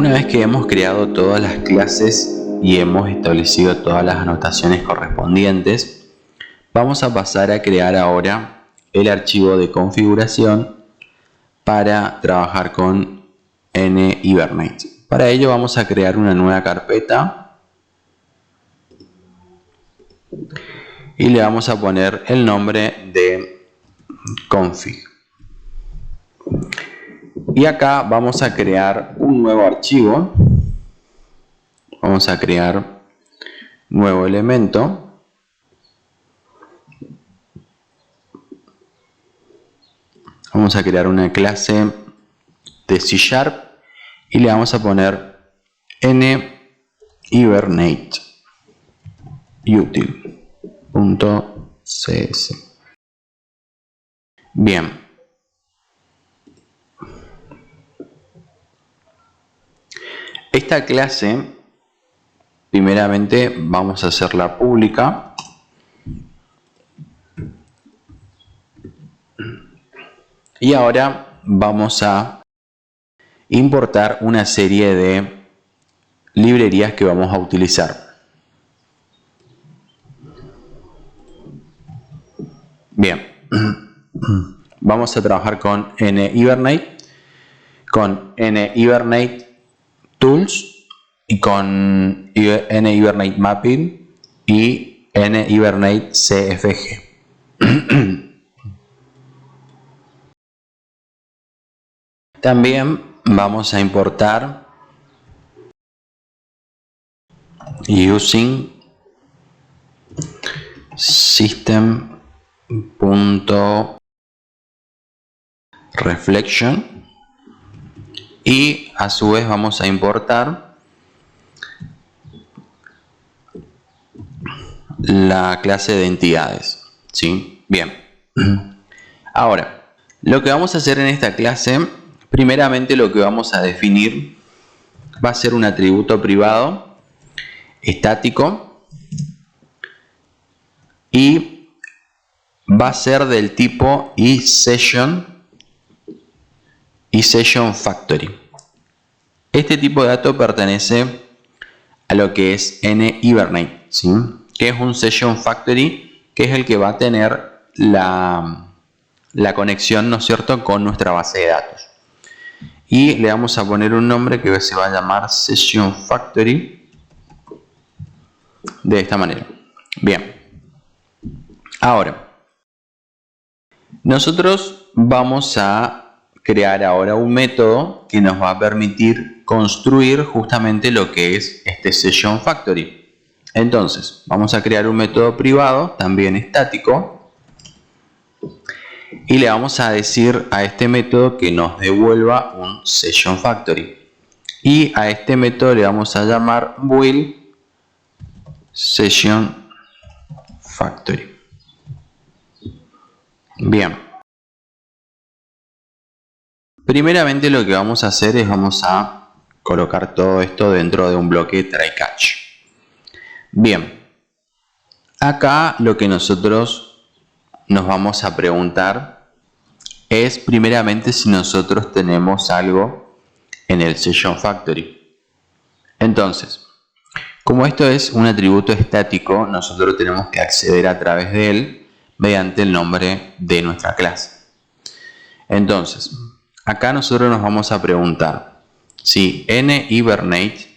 Una vez que hemos creado todas las clases y hemos establecido todas las anotaciones correspondientes, vamos a pasar a crear ahora el archivo de configuración para trabajar con NHibernate. Para ello vamos a crear una nueva carpeta y le vamos a poner el nombre de config. Y acá vamos a crear un nuevo archivo. Vamos a crear nuevo elemento. Vamos a crear una clase de C# y le vamos a poner nhibernate util.cs. Bien. Esta clase, primeramente vamos a hacerla pública. Y ahora vamos a importar una serie de librerías que vamos a utilizar. Bien, vamos a trabajar con NHibernate, con NHibernate Tools y con NHibernate Mapping y NHibernate CFG. También vamos a importar using system.reflection y a su vez vamos a importar la clase de entidades. ¿Sí? Bien. Ahora, lo que vamos a hacer en esta clase, primeramente lo que vamos a definir va a ser un atributo privado estático y va a ser del tipo isession_factory. Este tipo de dato pertenece a lo que es NHibernate, ¿sí? Que es un session factory, que es el que va a tener la conexión, ¿no es cierto?, con nuestra base de datos. Y le vamos a poner un nombre que se va a llamar session factory de esta manera. Bien. Ahora, nosotros vamos a crear ahora un método que nos va a permitir construir justamente lo que es este session factory. Entonces, vamos a crear un método privado, también estático, y le vamos a decir a este método que nos devuelva un session factory. Y a este método le vamos a llamar will session factory. Bien. Primeramente lo que vamos a hacer es vamos a colocar todo esto dentro de un bloque try catch. Bien. Acá lo que nosotros nos vamos a preguntar es primeramente si nosotros tenemos algo en el session factory. Entonces, como esto es un atributo estático, nosotros tenemos que acceder a través de él mediante el nombre de nuestra clase. Entonces, acá nosotros nos vamos a preguntar si NHibernate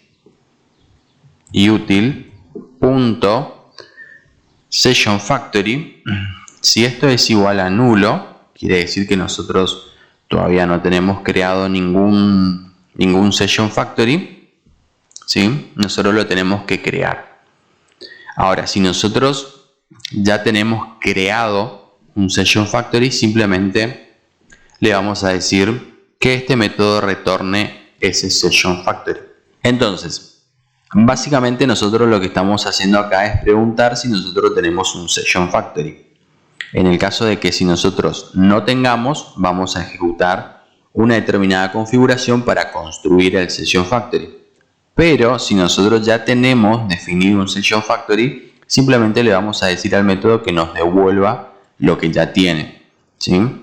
util.session factory, si esto es igual a nulo, quiere decir que nosotros todavía no tenemos creado ningún session factory, ¿sí? Nosotros lo tenemos que crear. Ahora, si nosotros ya tenemos creado un session factory, simplemente le vamos a decir que este método retorne ese session factory. Entonces, básicamente nosotros lo que estamos haciendo acá es preguntar si nosotros tenemos un session factory. En el caso de que si nosotros no tengamos, vamos a ejecutar una determinada configuración para construir el session factory. Pero si nosotros ya tenemos definido un session factory, simplemente le vamos a decir al método que nos devuelva lo que ya tiene, ¿sí?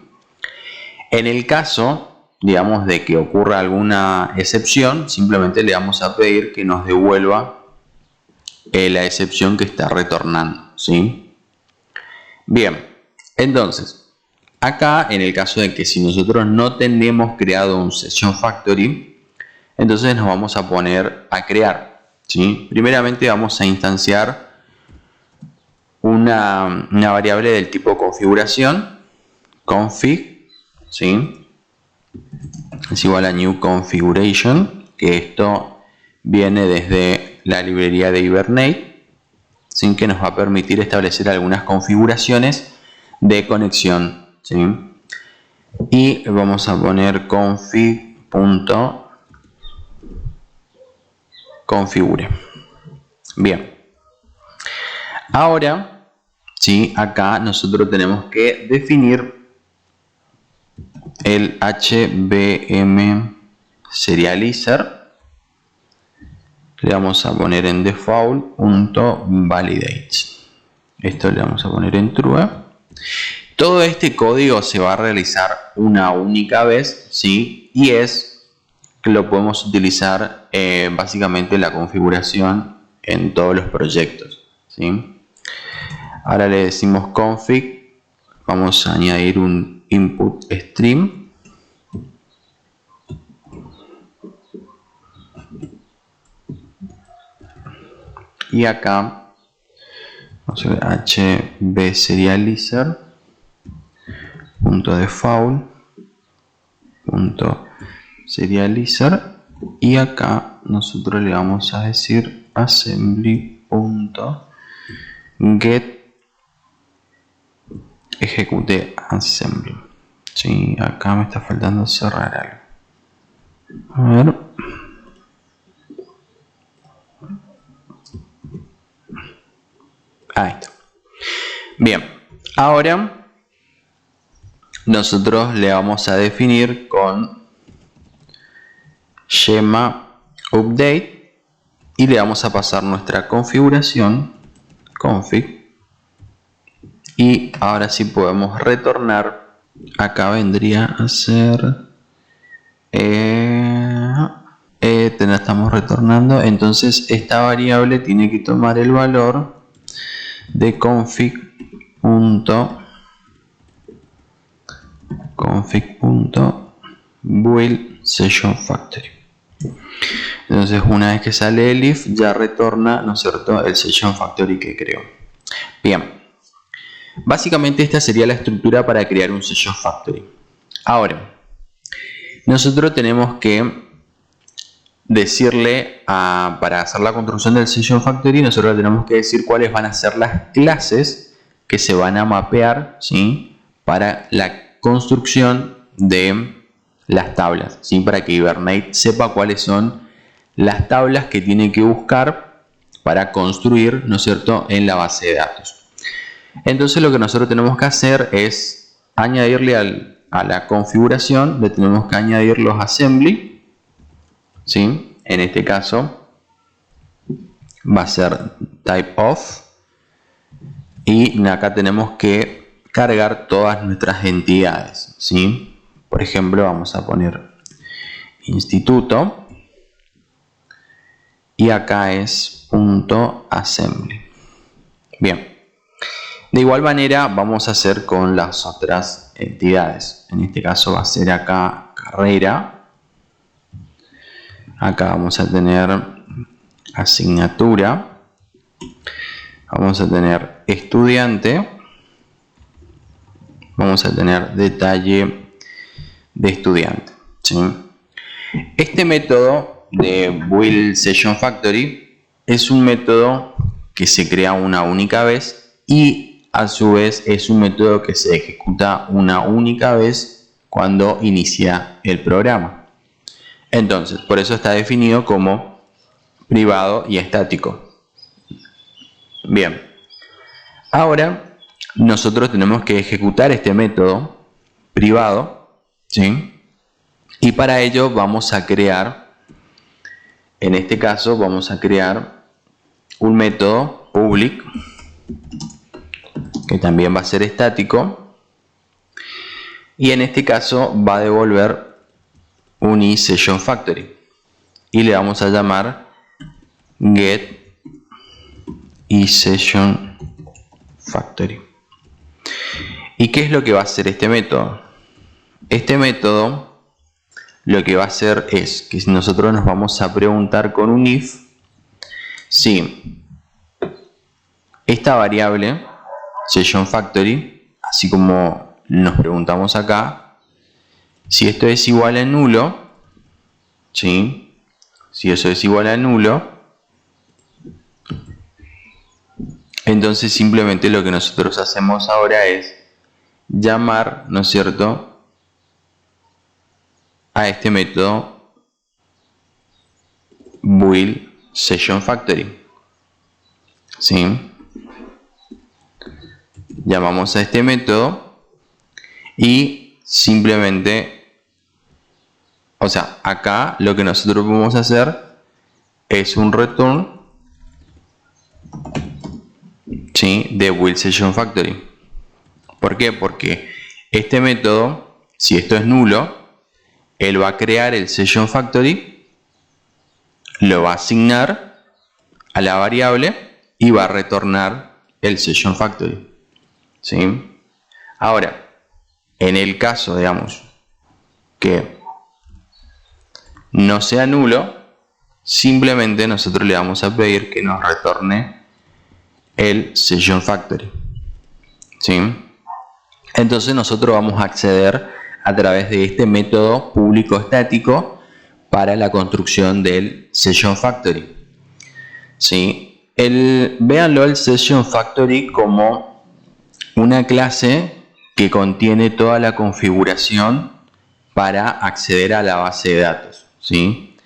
En el caso digamos, de que ocurra alguna excepción, simplemente le vamos a pedir que nos devuelva la excepción que está retornando, ¿sí? Bien, entonces, acá en el caso de que si nosotros no tenemos creado un Session Factory, entonces nos vamos a poner a crear, ¿sí? Primeramente vamos a instanciar una variable del tipo configuración, config, ¿sí? Es igual a new configuration, que esto viene desde la librería de Hibernate, sin que nos va a permitir establecer algunas configuraciones de conexión, ¿sí? Y vamos a poner config.configure. Bien. Ahora, ¿sí? Acá nosotros tenemos que definir el HBM serializer. Le vamos a poner en default.validate. Esto le vamos a poner en true. Todo este código se va a realizar una única vez, ¿sí? Y es que lo podemos utilizar básicamente la configuración en todos los proyectos, ¿sí? Ahora le decimos config. Vamos a añadir un input stream. Y acá vamos a ver HB serializer .default.serializer y acá nosotros le vamos a decir assembly.get ejecute assembly. Sí, acá me está faltando cerrar algo. A ver. Ahí está. Bien, ahora nosotros le vamos a definir con schema update y le vamos a pasar nuestra configuración config y ahora sí podemos retornar. Acá vendría a ser estamos retornando, entonces esta variable tiene que tomar el valor de config.build session factory. Entonces una vez que sale el if ya retorna, ¿no es cierto?, el session factory que creó. Bien, básicamente esta sería la estructura para crear un session factory. Ahora, nosotros tenemos que decirle para hacer la construcción del session factory, nosotros tenemos que decir cuáles van a ser las clases que se van a mapear, ¿sí?, para la construcción de las tablas, ¿sí?, para que Hibernate sepa cuáles son las tablas que tiene que buscar para construir, ¿no es cierto?, en la base de datos. Entonces lo que nosotros tenemos que hacer es añadirle a la configuración, le tenemos que añadir los assembly, ¿sí? En este caso va a ser type of y acá tenemos que cargar todas nuestras entidades, ¿sí? Por ejemplo, vamos a poner instituto y acá es .assembly. Bien, de igual manera vamos a hacer con las otras entidades. En este caso va a ser acá carrera. Acá vamos a tener asignatura, vamos a tener estudiante, vamos a tener detalle de estudiante, ¿sí? Este método de build session factory es un método que se crea una única vez y a su vez es un método que se ejecuta una única vez cuando inicia el programa. Entonces, por eso está definido como privado y estático. Bien, ahora nosotros tenemos que ejecutar este método privado, ¿sí? Y para ello vamos a crear, en este caso vamos a crear un método public, que también va a ser estático, y en este caso va a devolver UniSessionFactory y le vamos a llamar getISessionFactory. ¿Y qué es lo que va a hacer este método? Este método lo que va a hacer es que nosotros nos vamos a preguntar con un if si esta variable SessionFactory, así como nos preguntamos acá, si esto es igual a nulo, ¿sí? Si eso es igual a nulo, entonces simplemente lo que nosotros hacemos ahora es llamar, ¿no es cierto?, a este método buildSessionFactory, ¿sí? Llamamos a este método y simplemente, o sea, acá lo que nosotros vamos a hacer es un return, ¿sí?, de buildSessionFactory. ¿Por qué? Porque este método, si esto es nulo, él va a crear el SessionFactory, lo va a asignar a la variable y va a retornar el SessionFactory, ¿sí? Ahora, en el caso, digamos, que no sea nulo, simplemente nosotros le vamos a pedir que nos retorne el SessionFactory, ¿sí? Entonces nosotros vamos a acceder a través de este método público estático para la construcción del SessionFactory, ¿sí? Véanlo el SessionFactory como una clase que contiene toda la configuración para acceder a la base de datos, ¿sí?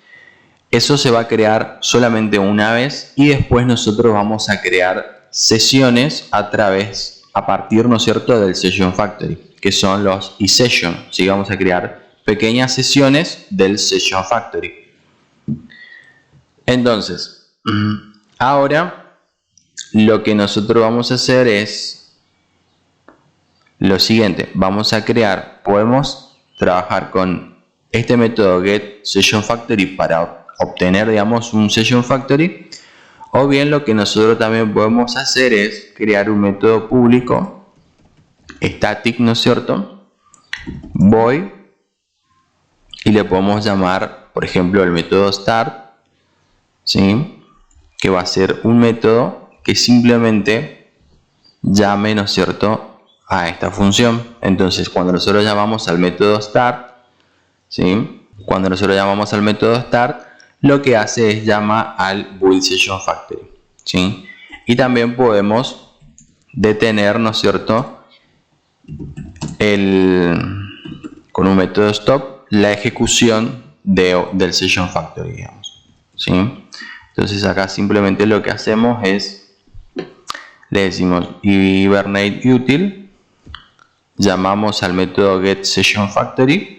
Eso se va a crear solamente una vez y después nosotros vamos a crear sesiones a partir, ¿no es cierto?, del SessionFactory, que son los eSession, ¿sí? Vamos a crear pequeñas sesiones del SessionFactory. Entonces, ahora lo que nosotros vamos a hacer es lo siguiente. Podemos trabajar con este método getSessionFactory para obtener, digamos, un SessionFactory, o bien lo que nosotros también podemos hacer es crear un método público static, ¿no es cierto?, void, y le podemos llamar, por ejemplo, el método start, ¿sí?, que va a ser un método que simplemente llame, ¿no es cierto?, a esta función. Entonces, cuando nosotros llamamos al método start, ¿sí?, lo que hace es llama al buildSessionFactory, ¿sí? Y también podemos detener, ¿no es cierto?, con un método stop, la ejecución del SessionFactory, digamos, ¿sí? Entonces acá simplemente lo que hacemos es, le decimos hibernateUtil, llamamos al método getSessionFactory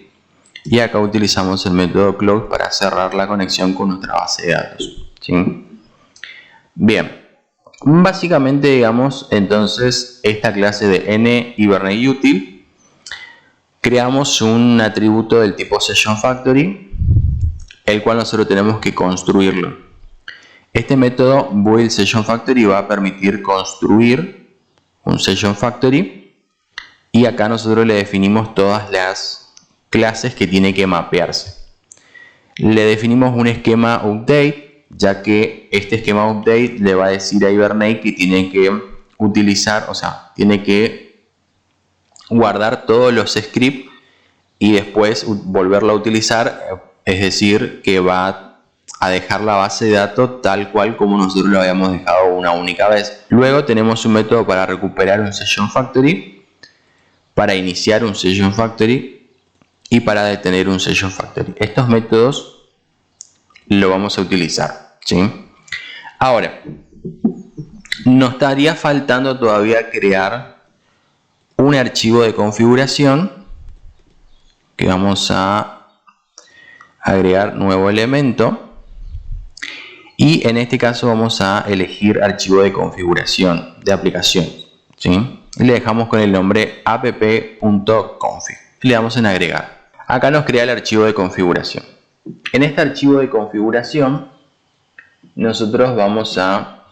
y acá utilizamos el método close para cerrar la conexión con nuestra base de datos, ¿sí? Bien, básicamente, digamos, entonces esta clase de nHibernateUtil creamos un atributo del tipo SessionFactory, el cual nosotros tenemos que construirlo. Este método buildSessionFactory va a permitir construir un SessionFactory y acá nosotros le definimos todas las clases que tiene que mapearse. Le definimos un esquema update, ya que este esquema update le va a decir a Hibernate que tiene que utilizar, o sea, tiene que guardar todos los scripts y después volverlo a utilizar, es decir, que va a dejar la base de datos tal cual como nosotros lo habíamos dejado una única vez. Luego tenemos un método para recuperar un SessionFactory, para iniciar un SessionFactory y para detener un SessionFactory. Estos métodos lo vamos a utilizar, ¿sí? Ahora, nos estaría faltando todavía crear un archivo de configuración que vamos a agregar nuevo elemento y en este caso vamos a elegir archivo de configuración de aplicación, ¿sí? Y le dejamos con el nombre app.config y le damos en agregar. acá nos crea el archivo de configuración. En este archivo de configuración nosotros vamos a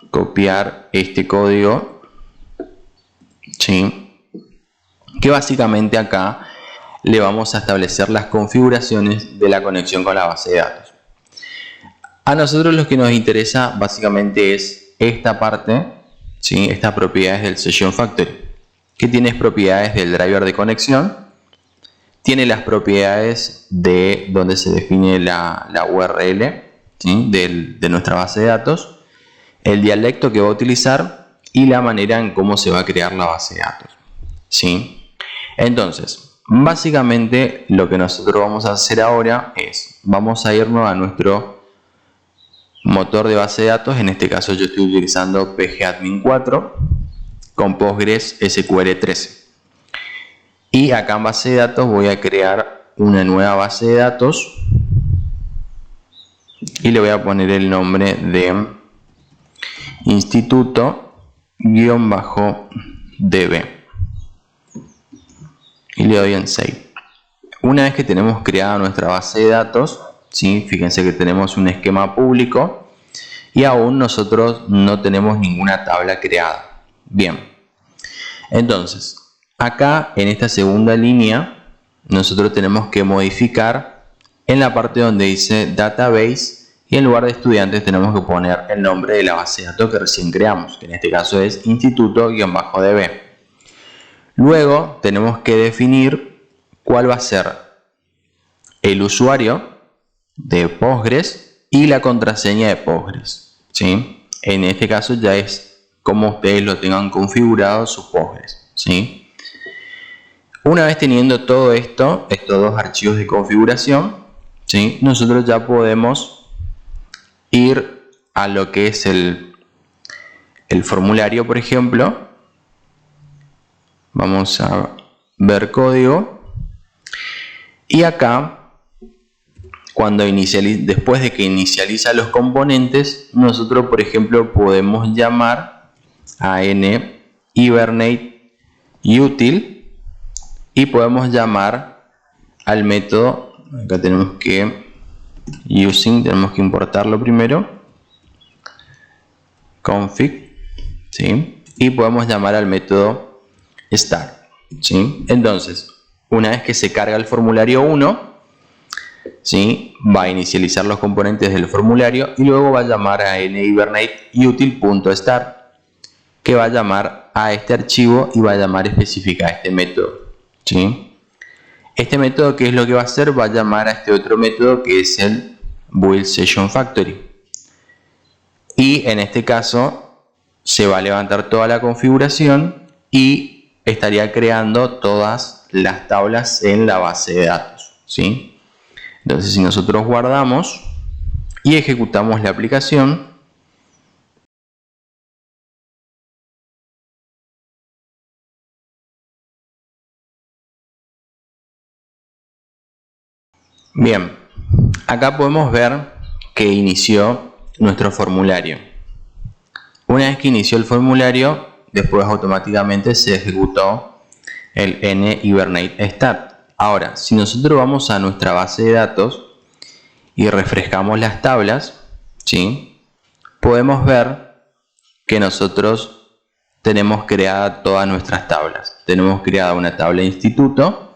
copiar este código, ¿sí? Que básicamente acá le vamos a establecer las configuraciones de la conexión con la base de datos. A nosotros lo que nos interesa básicamente es esta parte, ¿sí? Estas propiedades del Session Factory, que tiene propiedades del driver de conexión, tiene las propiedades de donde se define la URL, ¿sí? de nuestra base de datos, el dialecto que va a utilizar y la manera en cómo se va a crear la base de datos, ¿sí? Entonces, básicamente lo que nosotros vamos a hacer ahora es, vamos a irnos a nuestro motor de base de datos. En este caso yo estoy utilizando pgadmin 4 con Postgres SQL 13. Y acá en base de datos voy a crear una nueva base de datos y le voy a poner el nombre de instituto-db y le doy en Save. Una vez que tenemos creada nuestra base de datos, ¿sí? Fíjense que tenemos un esquema público y aún nosotros no tenemos ninguna tabla creada. Bien, entonces acá en esta segunda línea nosotros tenemos que modificar en la parte donde dice Database y en lugar de estudiantes tenemos que poner el nombre de la base de datos que recién creamos, que en este caso es instituto-db. Luego tenemos que definir cuál va a ser el usuario de Postgres y la contraseña de Postgres, ¿sí? En este caso ya es como ustedes lo tengan configurado su Postgres, ¿sí? Una vez teniendo todo esto, estos dos archivos de configuración, ¿sí? Nosotros ya podemos ir a lo que es el formulario, por ejemplo. Vamos a ver código y acá después de que inicializa los componentes, nosotros por ejemplo podemos llamar a nhibernate-util y podemos llamar al método, acá tenemos que tenemos que importarlo primero, config, ¿sí? Y podemos llamar al método start, ¿sí? Entonces, una vez que se carga el formulario 1, ¿sí? Va a inicializar los componentes del formulario y luego va a llamar a nhibernate-util.start, que va a llamar a este archivo y va a llamar específica a este método, ¿sí? Este método, ¿qué es lo que va a hacer? Va a llamar a este otro método que es el build session factory, y en este caso se va a levantar toda la configuración y estaría creando todas las tablas en la base de datos, ¿sí? Entonces, si nosotros guardamos y ejecutamos la aplicación, bien, acá podemos ver que inició nuestro formulario. Una vez que inició el formulario, después automáticamente se ejecutó el nhibernate start. Ahora, si nosotros vamos a nuestra base de datos y refrescamos las tablas, ¿sí? Podemos ver que nosotros tenemos creadas todas nuestras tablas. Tenemos creada una tabla de instituto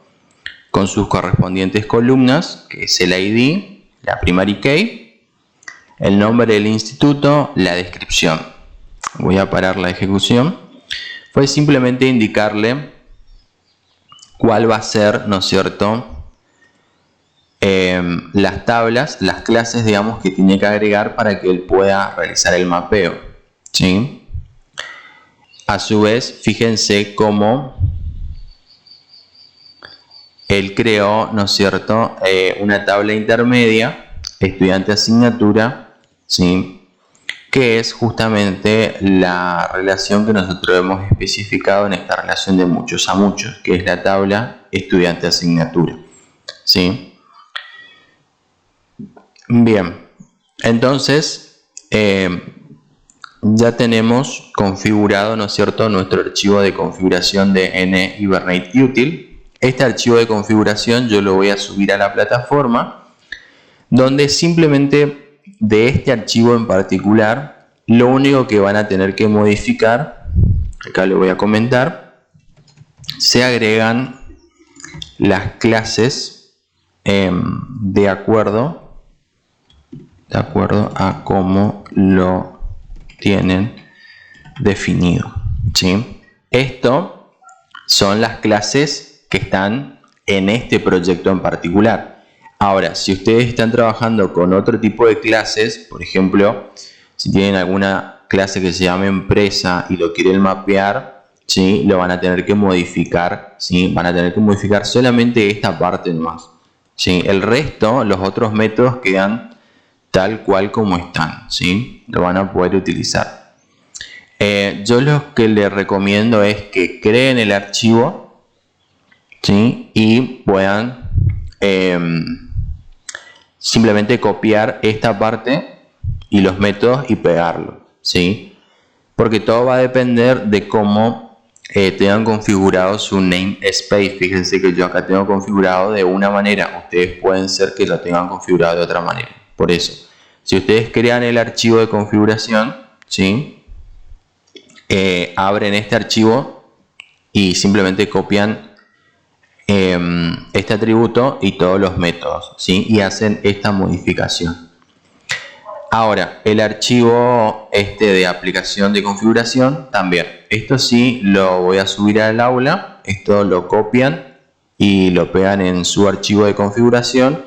con sus correspondientes columnas, que es el ID, la primary key, el nombre del instituto, la descripción. Voy a parar la ejecución. Fue simplemente indicarle cuál va a ser, ¿no es cierto?, las tablas, las clases, digamos, que tiene que agregar para que él pueda realizar el mapeo, ¿sí? A su vez, fíjense cómo él creó, ¿no es cierto?, una tabla intermedia, estudiante asignatura, ¿sí?, que es justamente la relación que nosotros hemos especificado en esta relación de muchos a muchos, que es la tabla estudiante asignatura, ¿sí? Bien, entonces ya tenemos configurado, ¿no es cierto?, nuestro archivo de configuración de nhibernate-util. este archivo de configuración yo lo voy a subir a la plataforma, donde simplemente de este archivo en particular, lo único que van a tener que modificar, acá le voy a comentar, se agregan las clases de acuerdo a cómo lo tienen definido, ¿sí? Esto son las clases que están en este proyecto en particular. Ahora, si ustedes están trabajando con otro tipo de clases, por ejemplo, si tienen alguna clase que se llama empresa y lo quieren mapear, ¿sí? Lo van a tener que modificar, ¿sí? Van a tener que modificar solamente esta parte nomás, ¿sí? El resto, los otros métodos quedan tal cual como están, ¿sí? Lo van a poder utilizar. Yo lo que les recomiendo es que creen el archivo, ¿sí? Y puedan simplemente copiar esta parte y los métodos y pegarlo, ¿sí? Porque todo va a depender de cómo tengan configurado su namespace. Fíjense que yo acá tengo configurado de una manera, ustedes pueden ser que lo tengan configurado de otra manera. Por eso, si ustedes crean el archivo de configuración, ¿sí? Abren este archivo y simplemente copian este atributo y todos los métodos, ¿sí? Y hacen esta modificación. Ahora, el archivo de aplicación de configuración también. Esto sí lo voy a subir al aula. Esto lo copian y lo pegan en su archivo de configuración,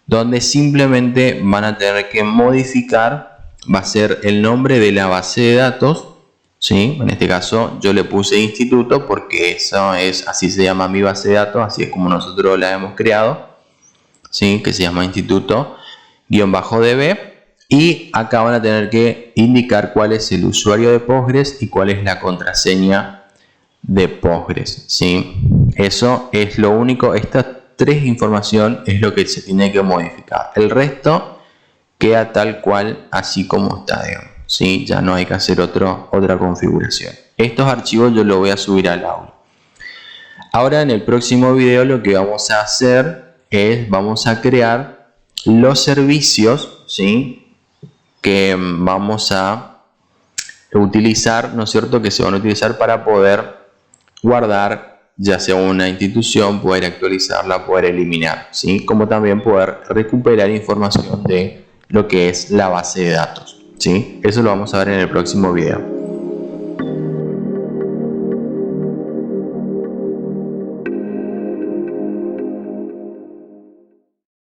donde simplemente van a tener que modificar, va a ser el nombre de la base de datos, ¿sí? En este caso yo le puse instituto porque eso es, así se llama mi base de datos, así es como nosotros la hemos creado, ¿sí? Que se llama instituto-db, y acá van a tener que indicar cuál es el usuario de Postgres y cuál es la contraseña de Postgres, ¿sí? Eso es lo único, estas tres información es lo que se tiene que modificar. El resto queda tal cual, así como está, digamos, ¿sí? Ya no hay que hacer otra configuración. Estos archivos yo los voy a subir al aula. Ahora en el próximo video lo que vamos a hacer es, vamos a crear los servicios, ¿sí? Que vamos a utilizar, ¿no es cierto? Que se van a utilizar para poder guardar, ya sea una institución, poder actualizarla, poder eliminar, ¿sí? Como también poder recuperar información de lo que es la base de datos, ¿sí? Eso lo vamos a ver en el próximo video.